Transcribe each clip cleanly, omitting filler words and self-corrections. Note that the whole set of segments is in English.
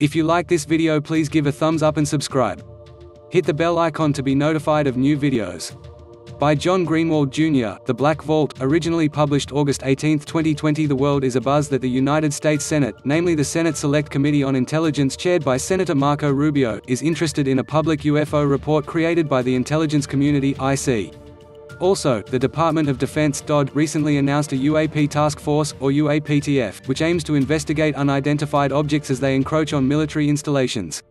If you like this video, please give a thumbs up and subscribe. Hit the bell icon to be notified of new videos. By John Greenwald Jr., The Black Vault, originally published August 18, 2020. The world is abuzz that the United States Senate, namely the Senate Select Committee on Intelligence chaired by Senator Marco Rubio, is interested in a public UFO report created by the intelligence community, IC. Also, the Department of Defense (DoD) recently announced a UAP task force, or UAPTF, which aims to investigate unidentified objects as they encroach on military installations.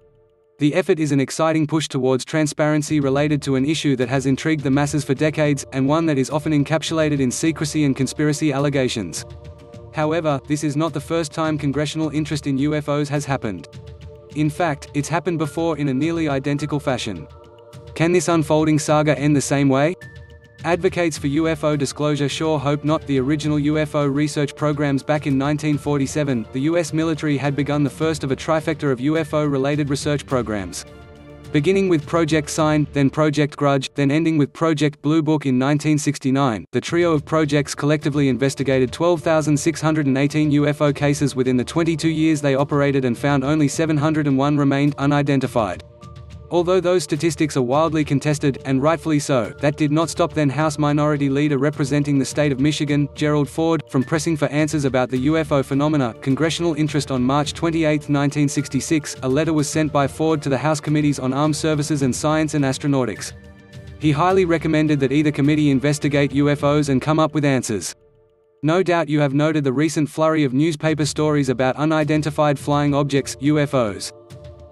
The effort is an exciting push towards transparency related to an issue that has intrigued the masses for decades, and one that is often encapsulated in secrecy and conspiracy allegations. However, this is not the first time congressional interest in UFOs has happened. In fact, it's happened before in a nearly identical fashion. Can this unfolding saga end the same way? Advocates for UFO disclosure sure hope not. The original UFO research programs back in 1947, the US military had begun the first of a trifecta of UFO-related research programs. Beginning with Project Sign, then Project Grudge, then ending with Project Blue Book in 1969, the trio of projects collectively investigated 12,618 UFO cases within the 22 years they operated and found only 701 remained unidentified. Although those statistics are wildly contested, and rightfully so, that did not stop then House Minority Leader representing the state of Michigan, Gerald Ford, from pressing for answers about the UFO phenomena. Congressional interest. On March 28, 1966, a letter was sent by Ford to the House Committees on Armed Services and Science and Astronautics. He highly recommended that either committee investigate UFOs and come up with answers. No doubt you have noted the recent flurry of newspaper stories about unidentified flying objects, UFOs.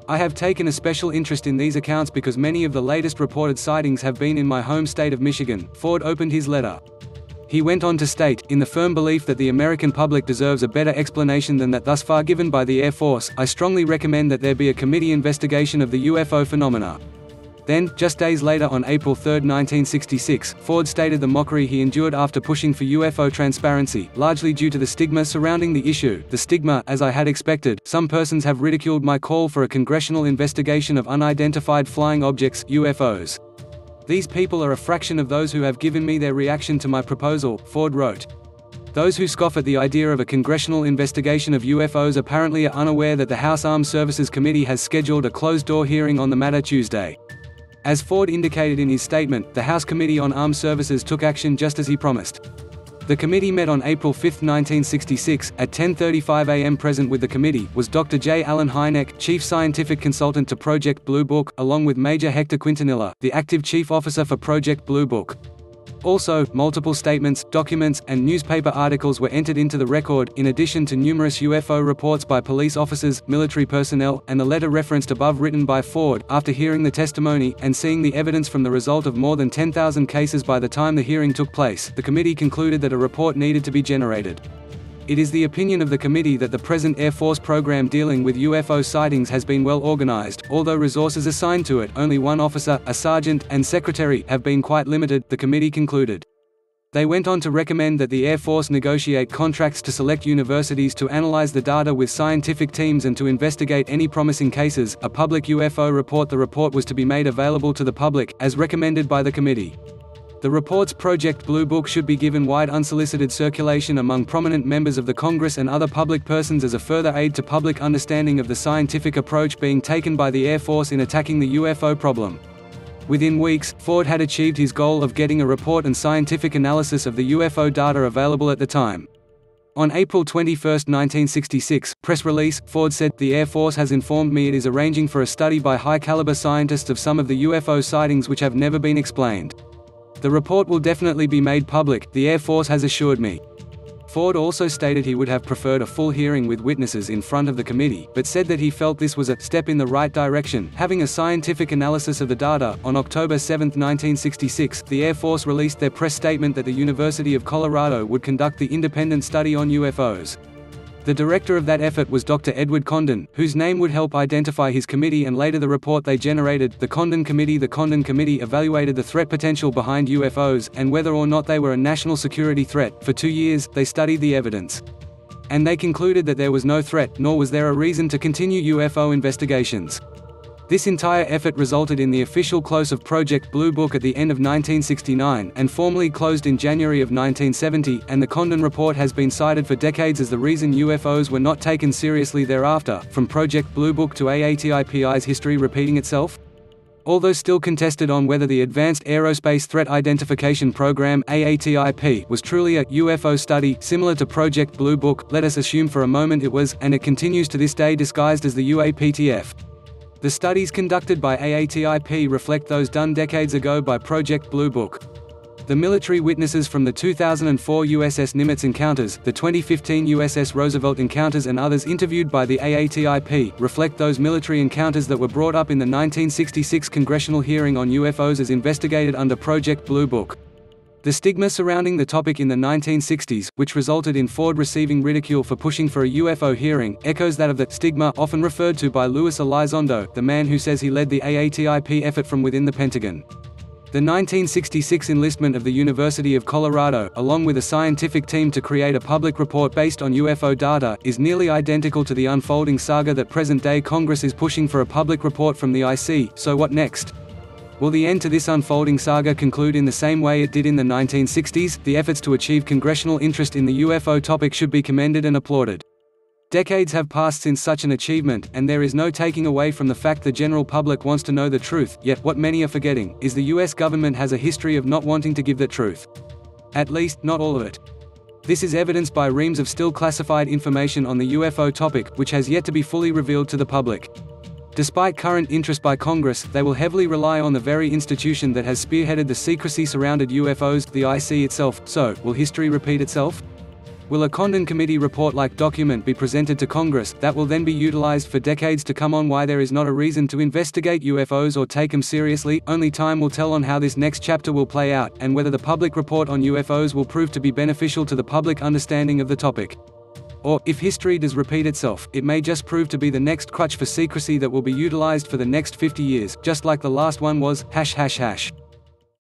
I have taken a special interest in these accounts because many of the latest reported sightings have been in my home state of Michigan. Ford opened his letter. He went on to state, in the firm belief that the American public deserves a better explanation than that thus far given by the Air Force, I strongly recommend that there be a committee investigation of the UFO phenomena. Then, just days later on April 3, 1966, Ford stated the mockery he endured after pushing for UFO transparency, largely due to the stigma surrounding the issue. The stigma, as I had expected, some persons have ridiculed my call for a congressional investigation of unidentified flying objects, UFOs. These people are a fraction of those who have given me their reaction to my proposal, Ford wrote. Those who scoff at the idea of a congressional investigation of UFOs apparently are unaware that the House Armed Services Committee has scheduled a closed-door hearing on the matter Tuesday. As Ford indicated in his statement, the House Committee on Armed Services took action just as he promised. The committee met on April 5, 1966, at 10:35 a.m. Present with the committee was Dr. J. Allen Hynek, Chief Scientific Consultant to Project Blue Book, along with Major Hector Quintanilla, the Active Chief Officer for Project Blue Book. Also, multiple statements, documents, and newspaper articles were entered into the record, in addition to numerous UFO reports by police officers, military personnel, and the letter referenced above written by Ford. After hearing the testimony, and seeing the evidence from the result of more than 10,000 cases by the time the hearing took place, the committee concluded that a report needed to be generated. It is the opinion of the committee that the present Air Force program dealing with UFO sightings has been well organized, although resources assigned to it, only one officer, a sergeant, and secretary, have been quite limited, the committee concluded. They went on to recommend that the Air Force negotiate contracts to select universities to analyze the data with scientific teams and to investigate any promising cases. A public UFO report. The report was to be made available to the public, as recommended by the committee. The report's Project Blue Book should be given wide unsolicited circulation among prominent members of the Congress and other public persons as a further aid to public understanding of the scientific approach being taken by the Air Force in attacking the UFO problem. Within weeks, Ford had achieved his goal of getting a report and scientific analysis of the UFO data available at the time. On April 21, 1966, press release, Ford said, "The Air Force has informed me it is arranging for a study by high-caliber scientists of some of the UFO sightings which have never been explained. The report will definitely be made public, the Air Force has assured me." Ford also stated he would have preferred a full hearing with witnesses in front of the committee, but said that he felt this was a step in the right direction, having a scientific analysis of the data. On October 7, 1966, the Air Force released their press statement that the University of Colorado would conduct the independent study on UFOs. The director of that effort was Dr. Edward Condon, whose name would help identify his committee and later the report they generated, the Condon Committee. The Condon Committee evaluated the threat potential behind UFOs, and whether or not they were a national security threat. For 2 years, they studied the evidence. And they concluded that there was no threat, nor was there a reason to continue UFO investigations. This entire effort resulted in the official close of Project Blue Book at the end of 1969, and formally closed in January of 1970, and the Condon Report has been cited for decades as the reason UFOs were not taken seriously thereafter. From Project Blue Book to AATIPI's history repeating itself? Although still contested on whether the Advanced Aerospace Threat Identification Program (AATIP) was truly a UFO study similar to Project Blue Book, let us assume for a moment it was, and it continues to this day disguised as the UAPTF. The studies conducted by AATIP reflect those done decades ago by Project Blue Book. The military witnesses from the 2004 USS Nimitz encounters, the 2015 USS Roosevelt encounters and others interviewed by the AATIP, reflect those military encounters that were brought up in the 1966 congressional hearing on UFOs as investigated under Project Blue Book. The stigma surrounding the topic in the 1960s, which resulted in Ford receiving ridicule for pushing for a UFO hearing, echoes that of the stigma often referred to by Luis Elizondo, the man who says he led the AATIP effort from within the Pentagon. The 1966 enlistment of the University of Colorado, along with a scientific team to create a public report based on UFO data, is nearly identical to the unfolding saga that present-day Congress is pushing for a public report from the IC. So what next? Will the end to this unfolding saga conclude in the same way it did in the 1960s? The efforts to achieve congressional interest in the UFO topic should be commended and applauded. Decades have passed since such an achievement, and there is no taking away from the fact the general public wants to know the truth, yet what many are forgetting, is the US government has a history of not wanting to give the truth. At least, not all of it. This is evidenced by reams of still classified information on the UFO topic, which has yet to be fully revealed to the public. Despite current interest by Congress, they will heavily rely on the very institution that has spearheaded the secrecy surrounded UFOs, the IC itself. So, will history repeat itself? Will a Condon Committee report-like document be presented to Congress, that will then be utilized for decades to come on why there is not a reason to investigate UFOs or take them seriously? Only time will tell on how this next chapter will play out, and whether the public report on UFOs will prove to be beneficial to the public understanding of the topic. Or, if history does repeat itself, it may just prove to be the next crutch for secrecy that will be utilized for the next 50 years, just like the last one was. ###.